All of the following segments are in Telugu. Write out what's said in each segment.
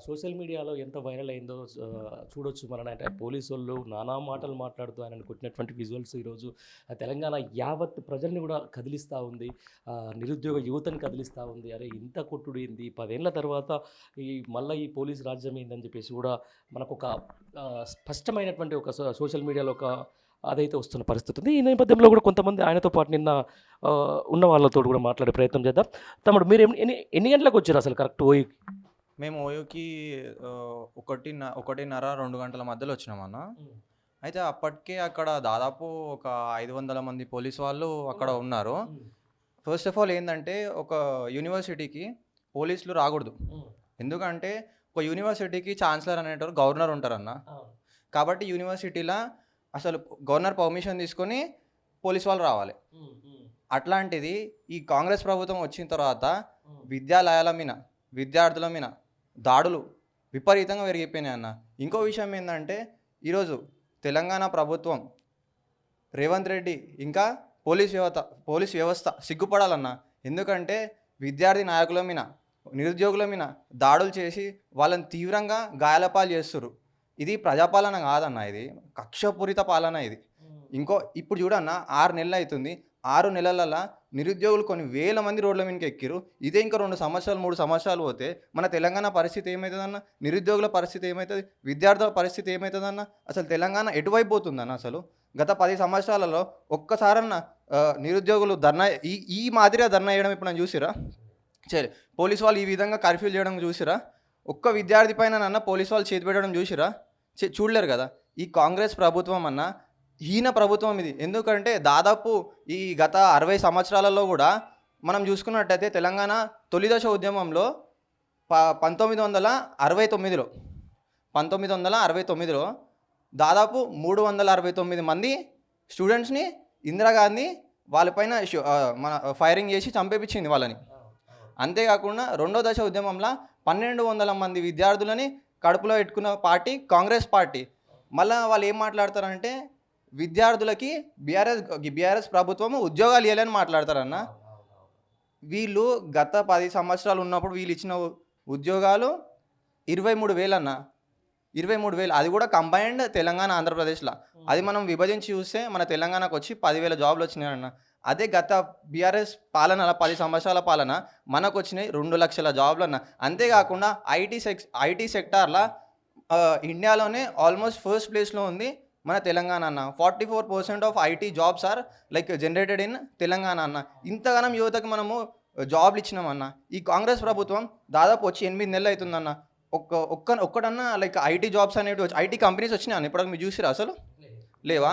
సోషల్ మీడియాలో ఎంత వైరల్ అయిందో చూడొచ్చు మనం. అంటే పోలీసోళ్ళు నానా మాటలు మాట్లాడుతూ ఆయనను కొట్టినటువంటి విజువల్స్ ఈరోజు తెలంగాణ యావత్ ప్రజల్ని కూడా కదిలిస్తూ ఉంది. నిరుద్యోగ యువతని కదిలిస్తూ ఉంది. అరే ఇంత కొట్టుడు ఏంది 10 ఏళ్ల తర్వాత ఈ మళ్ళీ ఈ పోలీస్ రాజ్యం ఏందని చెప్పేసి కూడా మనకొక స్పష్టమైనటువంటి ఒక సోషల్ మీడియాలో ఒక అదైతే వస్తున్న పరిస్థితి ఉంది. ఈ నేపథ్యంలో కూడా కొంతమంది ఆయనతో పాటు నిన్న ఉన్న వాళ్ళతో కూడా మాట్లాడే ప్రయత్నం చేద్దాం. తమ్ముడు మీరు ఎన్ని ఎన్ని గంటలకు వచ్చారు అసలు కరెక్ట్ ఓయి? మేము ఓయూకి 1:30, 2 గంటల మధ్యలో వచ్చినామన్న. అయితే అప్పటికే అక్కడ దాదాపు ఒక 500 మంది పోలీస్ వాళ్ళు అక్కడ ఉన్నారు. ఫస్ట్ ఆఫ్ ఆల్ ఏందంటే ఒక యూనివర్సిటీకి పోలీసులు రాకూడదు. ఎందుకంటే ఒక యూనివర్సిటీకి ఛాన్సలర్ అనేటోరు గవర్నర్ ఉంటారన్న. కాబట్టి యూనివర్సిటీలో అసలు గవర్నర్ పర్మిషన్ తీసుకొని పోలీస్ వాళ్ళు రావాలి. అట్లాంటిది ఈ కాంగ్రెస్ ప్రభుత్వం వచ్చిన తర్వాత విద్యాలయాల మీద, విద్యార్థుల మీద దాడులు విపరీతంగా పెరిగిపోయినాయి అన్న. ఇంకో విషయం ఏంటంటే ఈరోజు తెలంగాణ ప్రభుత్వం, రేవంత్ రెడ్డి ఇంకా పోలీస్ వ్యవస్థ సిగ్గుపడాలన్న. ఎందుకంటే విద్యార్థి నాయకుల మీద, నిరుద్యోగుల మీద దాడులు చేసి వాళ్ళని తీవ్రంగా గాయాలపాలు చేస్తున్నారు. ఇది ప్రజాపాలన కాదన్న, ఇది కక్షపూరిత పాలన ఇది. ఇప్పుడు చూడన్న 6 నెలలు అవుతుంది. 6 నెలలలో నిరుద్యోగులు కొన్ని వేల మంది రోడ్ల మీదకి ఎక్కిరు. ఇదే ఇంకా 2 సంవత్సరాలు 3 సంవత్సరాలు పోతే మన తెలంగాణ పరిస్థితి ఏమవుతుందన్న? నిరుద్యోగుల పరిస్థితి ఏమవుతుంది? విద్యార్థుల పరిస్థితి ఏమవుతుందన్న? అసలు తెలంగాణ ఎటువైపు పోతుందన్న? అసలు గత 10 సంవత్సరాలలో ఒక్కసారన్న నిరుద్యోగులు ధర్నా ఈ మాదిరిగా ధర్నా చేయడం ఇప్పుడు చూసిరా? సరే, పోలీసు వాళ్ళు ఈ విధంగా కర్ఫ్యూ చేయడం చూసిరా? ఒక్క విద్యార్థి పైన నన్న పోలీసు వాళ్ళు చేతి పెట్టడం చూసిరా? చూడలేరు కదా. ఈ కాంగ్రెస్ ప్రభుత్వం అన్న హీన ప్రభుత్వం ఇది. ఎందుకంటే దాదాపు ఈ గత 60 సంవత్సరాలలో కూడా మనం చూసుకున్నట్టయితే తెలంగాణ తొలిదశ ఉద్యమంలో 1969లో దాదాపు 369 మంది స్టూడెంట్స్ని ఇందిరాగాంధీ వాళ్ళపైన మన ఫైరింగ్ చేసి చంపేపించింది వాళ్ళని. అంతేకాకుండా రెండో దశ ఉద్యమంలో 1200 మంది విద్యార్థులని కడుపులో పెట్టుకున్న పార్టీ కాంగ్రెస్ పార్టీ. మళ్ళీ వాళ్ళు ఏం మాట్లాడతారంటే విద్యార్థులకి బీఆర్ఎస్ ప్రభుత్వం ఉద్యోగాలు ఇవ్వాలని మాట్లాడతారన్న. వీళ్ళు గత 10 సంవత్సరాలు ఉన్నప్పుడు వీళ్ళు ఇచ్చిన ఉద్యోగాలు 23,000 అన్న. 23,000, అది కూడా కంబైన్డ్ తెలంగాణ ఆంధ్రప్రదేశ్లో. అది మనం విభజించి చూస్తే మన తెలంగాణకు వచ్చి 10,000 జాబ్లు వచ్చినాయన్న. అదే గత బీఆర్ఎస్ పాలన 10 సంవత్సరాల పాలన మనకు వచ్చినాయి 2 లక్షల జాబ్లు అన్న. అంతేకాకుండా ఐటీ సెక్టార్లో ఇండియాలోనే ఆల్మోస్ట్ ఫస్ట్ ప్లేస్లో ఉంది మన తెలంగాణ అన్న. 44% of IT jobs are generated in Telangana అన్న. ఇంతగానం యువతకు మనము జాబ్లు ఇచ్చినామన్న. ఈ కాంగ్రెస్ ప్రభుత్వం దాదాపు వచ్చి 8 నెలలు అవుతుందన్న. ఒక్కడన్నా ఐటీ జాబ్స్ అనేవి ఐటీ కంపెనీస్ వచ్చినాయి అన్న. ఇప్పుడు మీరు చూసిరా? అసలు లేవా?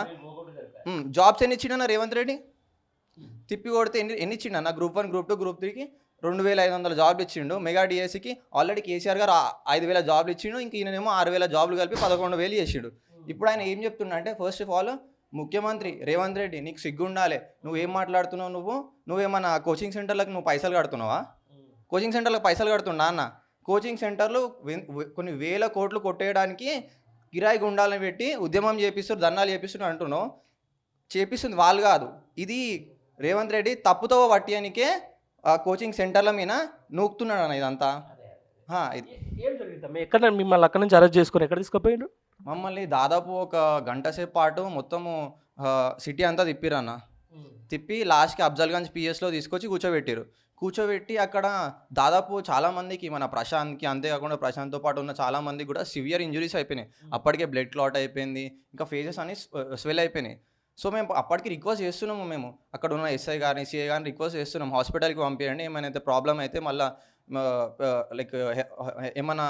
జాబ్స్ ఎన్ని ఇచ్చిండన్న రేవంత్ రెడ్డి? తిప్పి కొడితే ఎన్ని ఇచ్చిండన్న? గ్రూప్ 1, గ్రూప్ 2, గ్రూప్ 3కి 2,500 జాబ్లు ఇచ్చిండు. మెగా డిఎస్సికి ఆల్రెడీ కేసీఆర్ గారు 5,000 జాబ్లు ఇచ్చిండు. ఇంక ఈయనేమో 6,000 జాబ్లు కలిపి 11,000 చేసిండు. ఇప్పుడు ఆయన ఏం చెప్తున్నా అంటే, ఫస్ట్ ఆఫ్ ఆల్ ముఖ్యమంత్రి రేవంత్ రెడ్డి నీకు సిగ్గుండాలి. నువ్వేం మాట్లాడుతున్నావు? నువ్వేమన్నా కోచింగ్ సెంటర్లకు నువ్వు పైసలు కడుతున్నావా? కోచింగ్ సెంటర్లకు పైసలు కడుతున్నా అన్న? కోచింగ్ సెంటర్లు కొన్ని వేల కోట్లు కొట్టేయడానికి కిరాయి గుండాలను పెట్టి ఉద్యమం చేపిస్తారు, ధర్నాలు చేపిస్తున్నారు అంటున్నావు. చేపిస్తుంది వాళ్ళు కాదు, ఇది రేవంత్ రెడ్డి తప్పుతో పట్టియానికే కోచింగ్ సెంటర్ల మీద నూకుతున్నాడు అన్న. ఇదంతా ఏం జరిగింది? ఎక్కడ మిమ్మల్ని అక్కడ నుంచి అరెస్ట్ చేసుకొని ఎక్కడ తీసుకుపోయిండు? మమ్మల్ని దాదాపు ఒక గంట సేపు పాటు మొత్తము సిటీ అంతా తిప్పిరన్న. తిప్పి లాస్ట్కి అఫ్జల్గంజ్ పిఎస్లో తీసుకొచ్చి కూర్చోబెట్టి అక్కడ దాదాపు చాలామందికి, మన ప్రశాంత్కి, అంతేకాకుండా ప్రశాంత్తో పాటు ఉన్న చాలామందికి కూడా సివియర్ ఇంజురీస్ అయిపోయినాయి. అప్పటికే బ్లడ్ క్లాట్ అయిపోయింది, ఇంకా ఫేజెస్ అన్ని స్వెల్ అయిపోయినాయి. సో మేము అప్పటికి రిక్వెస్ట్ చేస్తున్నాము, మేము అక్కడ ఉన్న ఎస్ఐ గారిని, సిఐ గారిని రిక్వెస్ట్ చేస్తున్నాం, హాస్పిటల్కి పంపించండి. ఏమైనా ప్రాబ్లం అయితే మళ్ళీ ఏమన్నా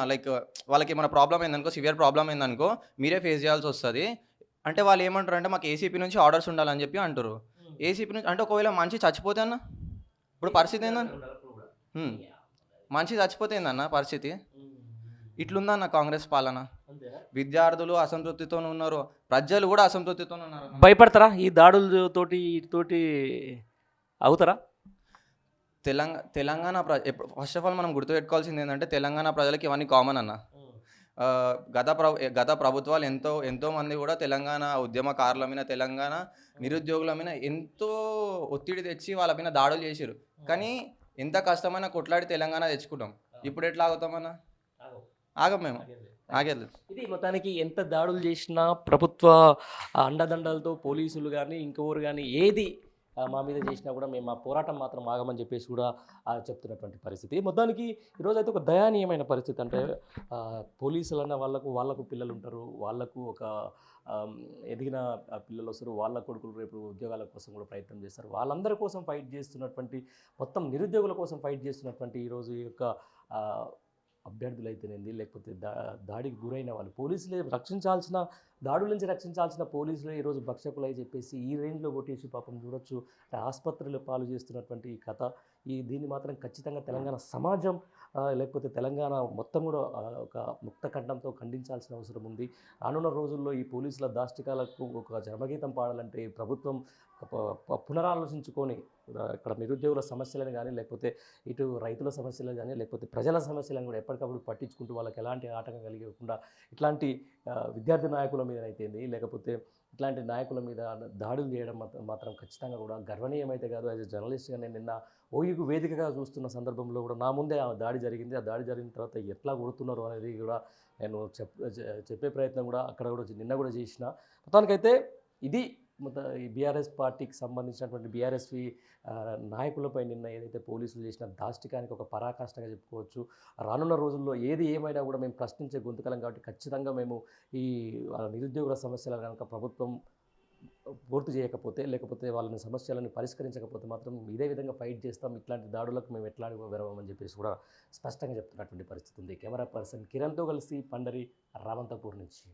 వాళ్ళకి ఏమైనా ప్రాబ్లం అయిందనుకో, సివియర్ ప్రాబ్లం అయిందనుకో మీరే ఫేస్ చేయాల్సి వస్తుంది అంటే వాళ్ళు ఏమంటారు అంటే మాకు ఏసీపీ నుంచి ఆర్డర్స్ ఉండాలని చెప్పి అంటారు. ఏసీపీ నుంచి అంటే ఒకవేళ మనిషి చచ్చిపోతే అన్న ఇప్పుడు పరిస్థితి ఏందన్న? మనిషి చచ్చిపోతే ఏందన్న పరిస్థితి? ఇట్లుందన్న కాంగ్రెస్ పాలన. విద్యార్థులు అసంతృప్తితో ఉన్నారు, ప్రజలు కూడా అసంతృప్తితో ఉన్నారు. భయపడతారా ఈ దాడులతోటి? అవుతారా? తెలంగాణ ఫస్ట్ ఆఫ్ ఆల్ మనం గుర్తుపెట్టుకోవాల్సింది ఏంటంటే తెలంగాణ ప్రజలకి ఇవన్నీ కామన్ అన్న. గత ప్రభుత్వాలు ఎంతో మంది కూడా తెలంగాణ ఉద్యమకారుల మీద, తెలంగాణ నిరుద్యోగుల మీద ఎంతో ఒత్తిడి తెచ్చి వాళ్ళ మీద దాడులు చేశారు. కానీ ఎంత కష్టమైనా కొట్లాడి తెలంగాణ తెచ్చుకుంటాం. ఇప్పుడు ఎట్లా ఆగుతామన్నా? ఆగం మేము, ఆగేది. ఇది మొత్తానికి ఎంత దాడులు చేసినా ప్రభుత్వ అండదండలతో పోలీసులు కానీ ఇంకెవరు కానీ ఏది మా మీద చేసినా కూడా మేము మా పోరాటం మాత్రం ఆగమని చెప్పేసి కూడా చెప్తున్నటువంటి పరిస్థితి. మొత్తానికి ఈరోజైతే ఒక దయానీయమైన పరిస్థితి. అంటే పోలీసులు అన్న వాళ్ళకు పిల్లలు ఉంటారు, వాళ్ళకు ఒక ఎదిగిన పిల్లలు వస్తారు, వాళ్ళ కొడుకులు రేపు ఉద్యోగాల కోసం కూడా ప్రయత్నం చేస్తారు. వాళ్ళందరి కోసం ఫైట్ చేస్తున్నటువంటి, మొత్తం నిరుద్యోగుల కోసం ఫైట్ చేస్తున్నటువంటి ఈరోజు ఈ యొక్క అభ్యర్థులైతేనేంది, లేకపోతే దాడికి గురైన వాళ్ళు, పోలీసులే రక్షించాల్సిన, దాడుల నుంచి రక్షించాల్సిన పోలీసులే ఈరోజు భక్షకులై చెప్పేసి ఈ రేంజ్లో కొట్టేసి పాపం చూడొచ్చు. ఆసుపత్రులు పాలు చేస్తున్నటువంటి ఈ కథ, దీన్ని మాత్రం ఖచ్చితంగా తెలంగాణ సమాజం లేకపోతే తెలంగాణ మొత్తం కూడా ఒక ముక్త కంఠంతో ఖండించాల్సిన అవసరం ఉంది. రానున్న రోజుల్లో ఈ పోలీసుల దాష్టికాలకు ఒక జన్మగీతం పాడాలంటే ఈ ప్రభుత్వం పునరాలోచించుకొని ఇక్కడ నిరుద్యోగుల సమస్యలను కానీ, లేకపోతే ఇటు రైతుల సమస్యలను కానీ, లేకపోతే ప్రజల సమస్యలను కూడా ఎప్పటికప్పుడు పట్టించుకుంటూ వాళ్ళకి ఎలాంటి ఆటంకం కలిగకుండా ఇట్లాంటి విద్యార్థి నాయకుల మీద అయితేంది, లేకపోతే ఇట్లాంటి నాయకుల మీద దాడులు చేయడం మాత్రం ఖచ్చితంగా కూడా గర్వనీయమైతే కాదు. యాజ్ ఎ జర్నలిస్ట్గా నేను నిన్న ఓయూకు వేదికగా చూస్తున్న సందర్భంలో కూడా నా ముందే ఆ దాడి జరిగింది. ఆ దాడి జరిగిన తర్వాత ఎట్లా కొడుతున్నారు అనేది కూడా నేను చెప్పే ప్రయత్నం కూడా అక్కడ కూడా నిన్న కూడా చేసిన. మొత్తానికైతే ఇది ఈ బీఆర్ఎస్ పార్టీకి సంబంధించినటువంటి బీఆర్ఎస్వి నాయకులపై నిన్న ఏదైతే పోలీసులు చేసిన దాష్టికానికి ఒక పరాకాష్ఠగా చెప్పుకోవచ్చు. రానున్న రోజుల్లో ఏది ఏమైనా కూడా మేము ప్రశ్నించే గొంతుకలం కాబట్టి ఖచ్చితంగా మేము ఈ నిరుద్యోగుల సమస్యలను కనుక ప్రభుత్వం పూర్తి చేయకపోతే, లేకపోతే వాళ్ళని సమస్యలను పరిష్కరించకపోతే మాత్రం ఇదే విధంగా ఫైట్ చేస్తాం. ఇట్లాంటి దాడులకు మేము ఎట్లా విరవమని చెప్పేసి కూడా స్పష్టంగా చెప్తున్నటువంటి పరిస్థితి ఉంది. కెమెరా పర్సన్ కిరణ్తో కలిసి పండరి, రామంతపూర్ నుంచి.